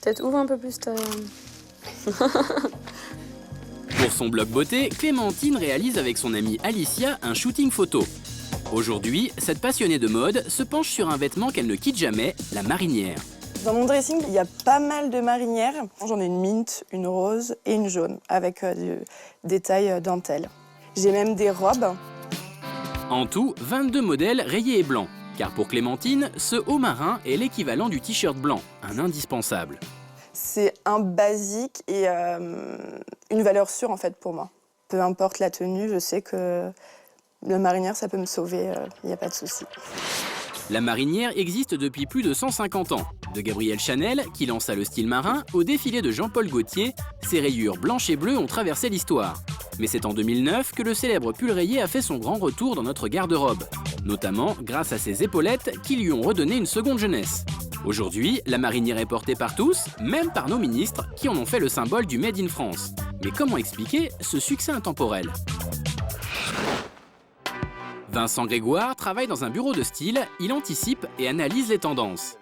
Peut-être ouvre un peu plus ta... Pour son blog beauté, Clémentine réalise avec son amie Alicia un shooting photo. Aujourd'hui, cette passionnée de mode se penche sur un vêtement qu'elle ne quitte jamais, la marinière. Dans mon dressing, il y a pas mal de marinières. J'en ai une mint, une rose et une jaune, avec du détail dentelle. J'ai même des robes. En tout, 22 modèles rayés et blancs. Car pour Clémentine, ce haut marin est l'équivalent du t-shirt blanc, un indispensable. C'est un basique et une valeur sûre en fait pour moi. Peu importe la tenue, je sais que la marinière, ça peut me sauver, il n'y a pas de souci. La marinière existe depuis plus de 150 ans. De Gabrielle Chanel, qui lança le style marin, au défilé de Jean-Paul Gaultier, ses rayures blanches et bleues ont traversé l'histoire. Mais c'est en 2009 que le célèbre pull rayé a fait son grand retour dans notre garde-robe, notamment grâce à ses épaulettes qui lui ont redonné une seconde jeunesse. Aujourd'hui, la marinière est portée par tous, même par nos ministres, qui en ont fait le symbole du Made in France. Mais comment expliquer ce succès intemporel ? Vincent Grégoire travaille dans un bureau de style, il anticipe et analyse les tendances.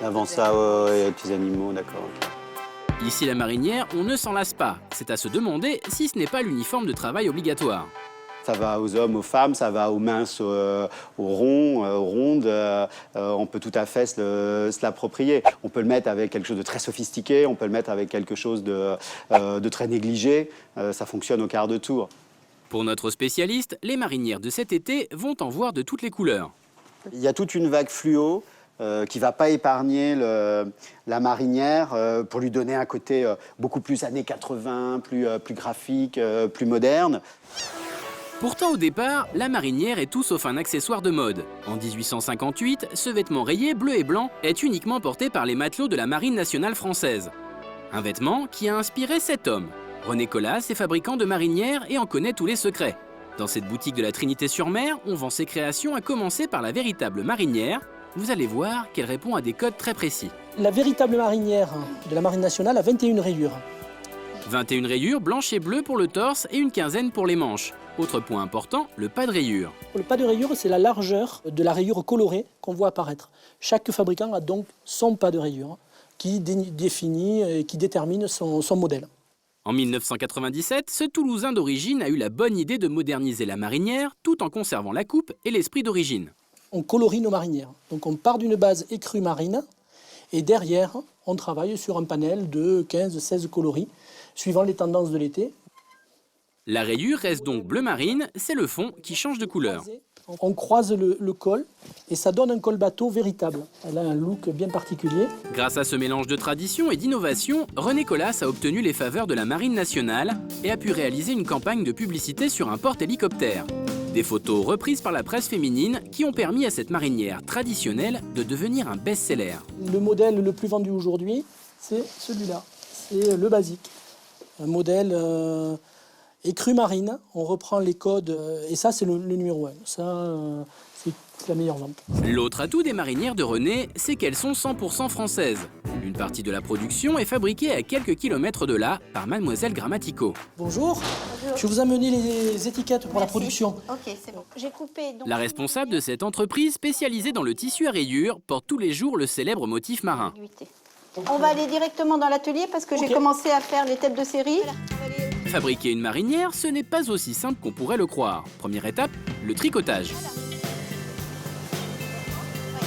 Avant ça, les petits animaux, d'accord. Okay. Ici, la marinière, on ne s'en lasse pas. C'est à se demander si ce n'est pas l'uniforme de travail obligatoire. Ça va aux hommes, aux femmes, ça va aux minces, aux ronds, aux rondes. On peut tout à fait se l'approprier. On peut le mettre avec quelque chose de très sophistiqué, on peut le mettre avec quelque chose de très négligé. Ça fonctionne au quart de tour. Pour notre spécialiste, les marinières de cet été vont en voir de toutes les couleurs. Il y a toute une vague fluo qui ne va pas épargner la marinière pour lui donner un côté beaucoup plus années 80, plus graphique, plus moderne. Pourtant, au départ, la marinière est tout sauf un accessoire de mode. En 1858, ce vêtement rayé bleu et blanc est uniquement porté par les matelots de la Marine nationale française. Un vêtement qui a inspiré 7 hommes. René Colas est fabricant de marinières et en connaît tous les secrets. Dans cette boutique de la Trinité-sur-Mer, on vend ses créations à commencer par la véritable marinière. Vous allez voir qu'elle répond à des codes très précis. La véritable marinière de la Marine nationale a 21 rayures. 21 rayures blanches et bleues pour le torse et une quinzaine pour les manches. Autre point important, le pas de rayure. Le pas de rayure, c'est la largeur de la rayure colorée qu'on voit apparaître. Chaque fabricant a donc son pas de rayure qui définit et qui détermine son modèle. En 1997, ce Toulousain d'origine a eu la bonne idée de moderniser la marinière tout en conservant la coupe et l'esprit d'origine. On colorie nos marinières. Donc on part d'une base écrue marine et derrière, on travaille sur un panel de 15-16 coloris suivant les tendances de l'été. La rayure reste donc bleu marine, c'est le fond qui change de couleur. On croise le col et ça donne un col bateau véritable. Elle a un look bien particulier. Grâce à ce mélange de tradition et d'innovation, René Colas a obtenu les faveurs de la Marine nationale et a pu réaliser une campagne de publicité sur un porte-hélicoptère. Des photos reprises par la presse féminine qui ont permis à cette marinière traditionnelle de devenir un best-seller. Le modèle le plus vendu aujourd'hui, c'est celui-là. C'est le basique. Un modèle écrue marine, on reprend les codes et ça c'est le numéro 1. Ça, c'est la meilleure vente. L'autre atout des marinières de René, c'est qu'elles sont 100% françaises. Une partie de la production est fabriquée à quelques kilomètres de là par Mademoiselle Grammatico. Bonjour. Je vais vous amener les étiquettes pour la production. Ok, c'est bon. J'ai coupé. Donc... La responsable de cette entreprise spécialisée dans le tissu à rayures porte tous les jours le célèbre motif marin. On va aller directement dans l'atelier parce que j'ai commencé à faire les têtes de série. Fabriquer une marinière, ce n'est pas aussi simple qu'on pourrait le croire. Première étape, le tricotage.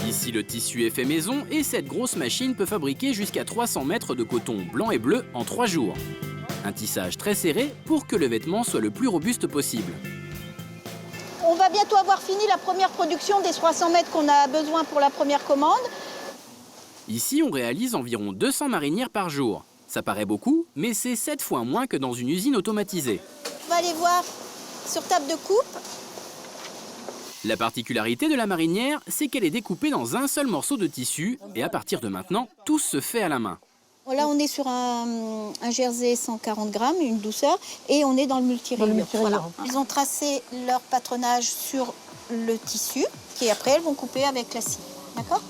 Ici, le tissu est fait maison et cette grosse machine peut fabriquer jusqu'à 300 mètres de coton blanc et bleu en 3 jours. Un tissage très serré pour que le vêtement soit le plus robuste possible. On va bientôt avoir fini la première production des 300 mètres qu'on a besoin pour la première commande. Ici, on réalise environ 200 marinières par jour. Ça paraît beaucoup, mais c'est 7 fois moins que dans une usine automatisée. On va aller voir sur table de coupe. La particularité de la marinière, c'est qu'elle est découpée dans un seul morceau de tissu et à partir de maintenant, tout se fait à la main. Là, on est sur un jersey 140 grammes, une douceur, et on est dans le multirayure. Voilà. Ils ont tracé leur patronage sur le tissu, et après, elles vont couper avec la scie. D'accord ?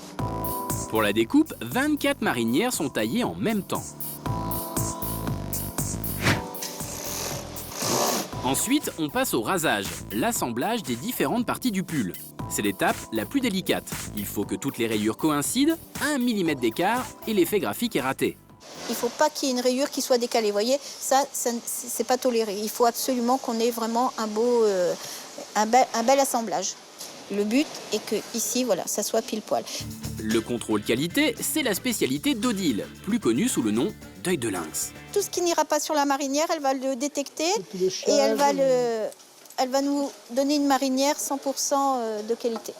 Pour la découpe, 24 marinières sont taillées en même temps. Ensuite, on passe au rasage, l'assemblage des différentes parties du pull. C'est l'étape la plus délicate. Il faut que toutes les rayures coïncident, à 1 mm d'écart, et l'effet graphique est raté. Il ne faut pas qu'il y ait une rayure qui soit décalée. Vous voyez, ça c'est pas toléré. Il faut absolument qu'on ait vraiment un bel assemblage. Le but est que ici, voilà, ça soit pile poil. Le contrôle qualité, c'est la spécialité d'Odile, plus connue sous le nom d'œil de lynx. Tout ce qui n'ira pas sur la marinière, elle va le détecter et elle va nous donner une marinière 100% de qualité.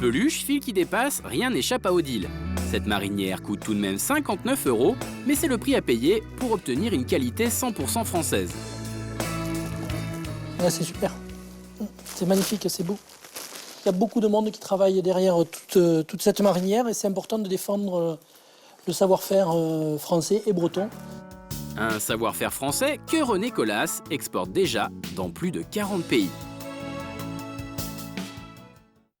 Peluche, fil qui dépasse, rien n'échappe à Odile. Cette marinière coûte tout de même 59 €, mais c'est le prix à payer pour obtenir une qualité 100% française. Ouais, c'est super. C'est magnifique, c'est beau. Il y a beaucoup de monde qui travaille derrière toute cette marinière et c'est important de défendre le savoir-faire français et breton. Un savoir-faire français que René Colas exporte déjà dans plus de 40 pays.